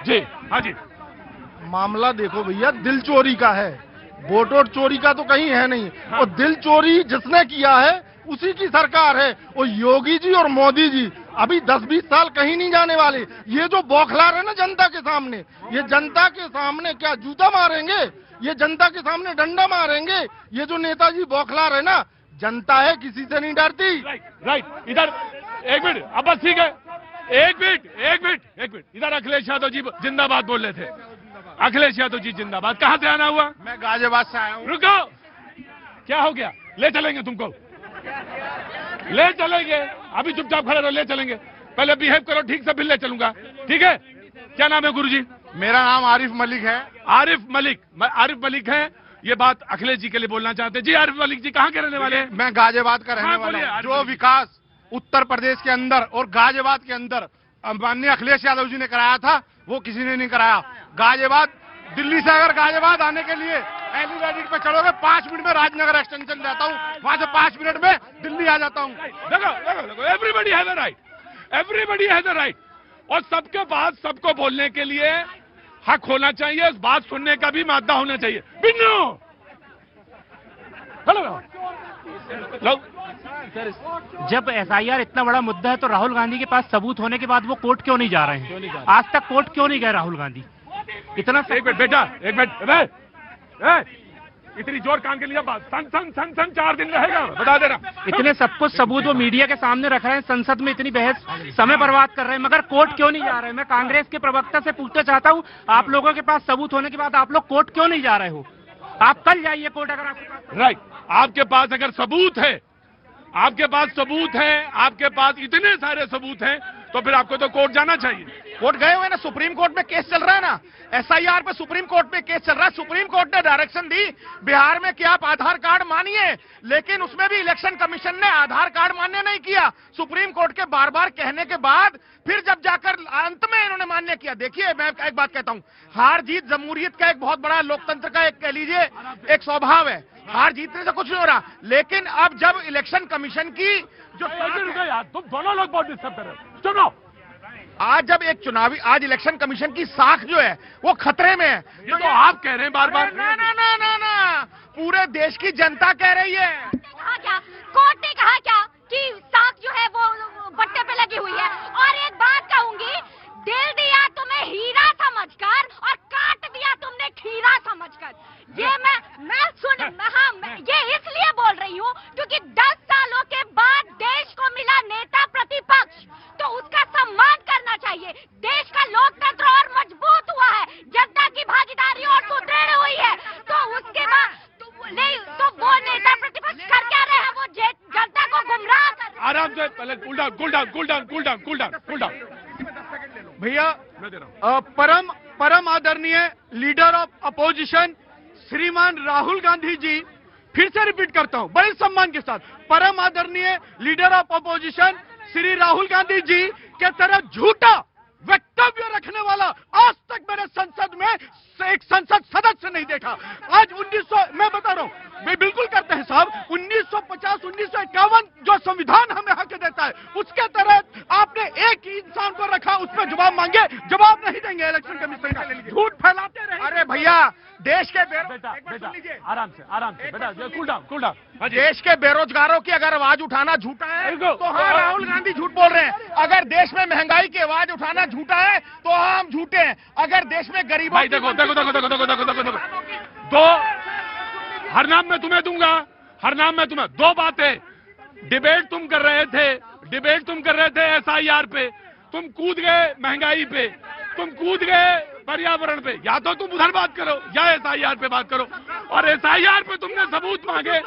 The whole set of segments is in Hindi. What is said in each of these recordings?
जी हाँ जी, मामला देखो भैया, दिल चोरी का है, वोट वोट चोरी का तो कहीं है नहीं। और दिल चोरी जिसने किया है उसी की सरकार है। और योगी जी और मोदी जी अभी 10-20 साल कहीं नहीं जाने वाले। ये जो बौखला रहे ना जनता के सामने, ये जनता के सामने क्या जूता मारेंगे, ये जनता के सामने डंडा मारेंगे। ये जो नेताजी बौखला रहे ना, जनता है, किसी से नहीं डरती। राइट, इधर एक मिनट, अब बस ठीक है, एक मिनट, इधर अखिलेश यादव जी जिंदाबाद बोल रहे थे। अखिलेश यादव जी जिंदाबाद। कहाँ से आना हुआ? मैं गाजियाबाद से आया हूँ। रुको, क्या हो गया? ले चलेंगे तुमको, ले चलेंगे, अभी चुपचाप खड़े रहो, ले चलेंगे। पहले बिहेव करो ठीक से, फिर ले चलूंगा, ठीक है? क्या नाम है गुरुजी? मेरा नाम आरिफ मलिक है। आरिफ मलिक है। ये बात अखिलेश जी के लिए बोलना चाहते हैं। जी आरिफ मलिक जी, कहाँ के रहने वाले हैं? मैं गाजियाबाद का रहने वाला हूँ। जो विकास उत्तर प्रदेश के अंदर और गाजियाबाद के अंदर माननीय अखिलेश यादव जी ने कराया था, वो किसी ने नहीं कराया। गाजियाबाद, दिल्ली से अगर गाजियाबाद आने के लिए एलिवेटेड पे चढ़ोगे 5 मिनट में राजनगर एक्सटेंशन जाता हूँ, वहां से 5 मिनट में दिल्ली आ जाता हूँ। देखो, एवरीबडी हैज अ राइट, और सबके पास सबको बोलने के लिए हक होना चाहिए, इस बात सुनने का भी मादा होना चाहिए। बिन्नू, हेलो, जब एसआईआर इतना बड़ा मुद्दा है तो राहुल गांधी के पास सबूत होने के बाद वो कोर्ट क्यों नहीं जा रहे हैं? आज तक कोर्ट क्यों नहीं गए राहुल गांधी? इतना एक मिनट बेटा, एक मिनट, इतनी जोर कान के लिए बात, सन 4 दिन रहेगा, बता देना। इतने सब कुछ सबूत वो मीडिया के सामने रख रहे हैं, संसद में इतनी बहस, समय बर्बाद कर रहे हैं, मगर कोर्ट क्यों नहीं जा रहे हैं? मैं कांग्रेस के प्रवक्ता से पूछना चाहता हूँ, आप लोगों के पास सबूत होने के बाद आप लोग कोर्ट क्यों नहीं जा रहे हो? आप कल जाइए कोर्ट अगर आपके पास। राइट, आपके पास अगर सबूत है, आपके पास इतने सारे सबूत हैं, तो फिर आपको तो कोर्ट जाना चाहिए। कोर्ट गए हुए ना, सुप्रीम कोर्ट में केस चल रहा है ना, एसआईआर पे सुप्रीम कोर्ट में केस चल रहा है। सुप्रीम कोर्ट ने डायरेक्शन दी बिहार में कि आप आधार कार्ड मानिए, लेकिन उसमें भी इलेक्शन कमीशन ने आधार कार्ड मान्य नहीं किया। सुप्रीम कोर्ट के बार बार कहने के बाद फिर जब जाकर अंत में इन्होंने मान्य किया। देखिए, मैं एक बात कहता हूं, हार जीत जमहूरियत का एक बहुत बड़ा, लोकतंत्र का एक कह लीजिए एक स्वभाव है, हार जीतने से कुछ नहीं हो रहा। लेकिन अब जब इलेक्शन कमीशन की जो तुम दोनों लोग बहुत डिस्टर्ब कर रहे हो, सुनो। आज जब एक चुनावी, आज इलेक्शन कमीशन की साख जो है वो खतरे में है। ये तो आप कह रहे हैं बार बार। ना, पूरे देश की जनता कह रही है। कहा क्या? कोर्ट ने कहा क्या कि साख जो है वो बट्टे पे लगी हुई है? और एक बात कहूंगी, दिल दिया तुम्हें हीरा समझकर और काट दिया तुमने खीरा समझकर। ये मैं ये इसलिए बोल रही हूँ क्योंकि 10 सालों के बाद देश को मिला नेता प्रतिपक्ष, तो उसका सम्मान करना चाहिए। देश का लोकतंत्र और मजबूत हुआ है, जनता की भागीदारी और सुदृढ़ हुई है, तो उसके बाद तो वो नेता प्रतिपक्ष कर क्या रहे हैं? वो जनता को गुमराह कर रहे हैं। आराम से, पहले कूल डाउन। भैया, परम आदरणीय लीडर ऑफ अपोजिशन श्रीमान राहुल गांधी जी, फिर से रिपीट करता हूं बड़े सम्मान के साथ, परम आदरणीय leader of opposition Shri Rahul Gandhi ji के तरह झूठा वक्तव्य रखने वाला आज तक मैंने संसद में एक संसद सदस्य नहीं देखा। आज 1900, मैं बता रहा हूं, वे बिल्कुल करते हैं साहब, 1950 1951 जो संविधान हमें हक देता है, उसके तहत आपने एक ही इंसान को रखा, उस पर जवाब मांगे, जवाब नहीं देंगे इलेक्शन कमीशन का, झूठ फैलाते रहे। अरे भैया, देश के आराम से बेटा, कूल डाउन। देश के बेरोजगारों की अगर आवाज उठाना झूठा है तो हाँ, राहुल गांधी झूठ बोल रहे हैं। अगर देश में महंगाई की आवाज उठाना झूठा है तो हम झूठे हैं। अगर देश में गरीबों, देखो, दो हर नाम मैं तुम्हें दूंगा, दो बातें। डिबेट तुम कर रहे थे एसआईआर पे, तुम कूद गए महंगाई पे, तुम कूद गए पर्यावरण पे। या तो तुम उधर बात करो या एसआईआर पे बात करो। और एसआईआर पे तुमने सबूत मांगे,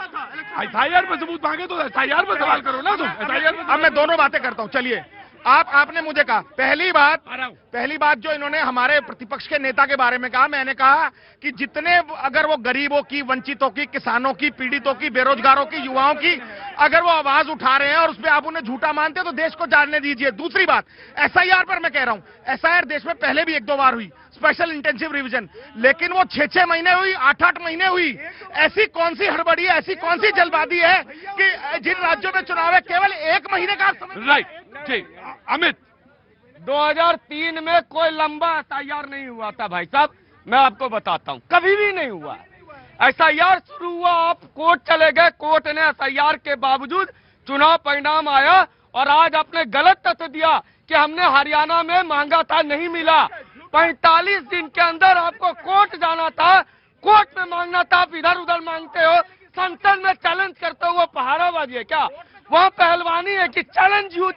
तो एसआईआर पे सवाल करो ना तुम। एसआईआर पे अब मैं दोनों बातें करता हूं। चलिए, आपने मुझे कहा, पहली बात जो इन्होंने हमारे प्रतिपक्ष के नेता के बारे में कहा, मैंने कहा कि जितने, अगर वो गरीबों की, वंचितों की, किसानों की, पीड़ितों की, बेरोजगारों की, युवाओं की अगर वो आवाज उठा रहे हैं और उसमें आप उन्हें झूठा मानते हैं तो देश को जानने दीजिए। दूसरी बात, एसआईआर पर मैं कह रहा हूं, एसआईआर देश में पहले भी 1-2 बार हुई, स्पेशल इंटेंसिव रिवीजन, लेकिन वो 6-6 महीने हुई, 8-8 महीने हुई। ऐसी कौन सी हड़बड़ी है, ऐसी कौन सी जल्दबाजी है कि जिन राज्यों में चुनाव है केवल 1 महीने का समय। राइट जी, अमित 2003 में कोई लंबा एसआईआर नहीं हुआ था भाई साहब, मैं आपको बताता हूँ, कभी भी नहीं हुआ। एसआईआर शुरू हुआ, आप कोर्ट चले गए, कोर्ट ने एसआईआर के बावजूद चुनाव परिणाम आया और आज आपने गलत तथ्य दिया कि हमने हरियाणा में मांगा था, नहीं मिला। 45 दिन के अंदर आपको कोर्ट जाना था, कोर्ट में मांगना था, आप इधर उधर मांगते हो। संसद में चैलेंज करते हो, वो पहाड़ाबाजी है क्या? वहाँ पहलवानी है कि चैलेंज यू।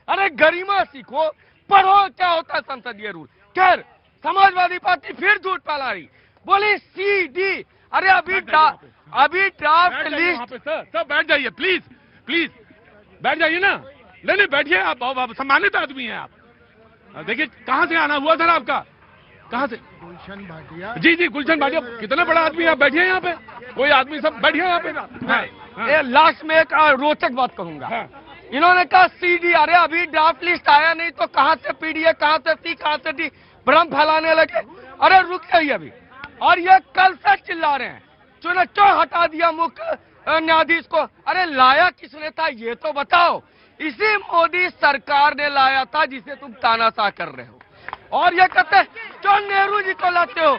अरे गरिमा सीखो, पढ़ो क्या होता है संसदीय रूल। खैर, समाजवादी पार्टी फिर झूठ फैला रही, बोली सीडी। अरे अभी ड्राफ्ट लिस्ट। सर बैठ जाइए प्लीज, प्लीज बैठ जाइए ना। नहीं बैठिए, आप सम्मानित आदमी हैं आप। देखिए कहाँ से आना हुआ सर आपका, कहाँ से? गुलशन भाटिया। जी गुलशन भाटिया, कितना बड़ा आदमी आप, बैठिए यहाँ पे, कोई आदमी सब बैठिए यहाँ पे। ये लास्ट में एक रोचक बात कहूंगा। इन्होंने कहा सीडी, अरे अभी ड्राफ्ट लिस्ट आया नहीं तो कहाँ से पीडीए, कहाँ से सी, कहाँ से डी, भ्रम फैलाने लगे। अरे रुक जाइए अभी। और ये कल से चिल्ला रहे हैं चुनाव क्यों हटा दिया मुख्य न्यायाधीश को। अरे लाया किसने था ये तो बताओ। इसी मोदी सरकार ने लाया था जिसे तुम तानाशाह कर रहे हो। और ये कहते हैं क्यों नेहरू जी को लाते हो।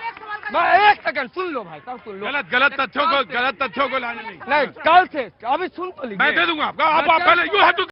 मैं एक सेकंड सुन लो भाई साहब, सुन लो। गलत तथ्यों को लाने नहीं। नहीं, कल से अभी सुन तो लीजिए। मैं दे दूंगा आपका, आप पहले यू हैव टू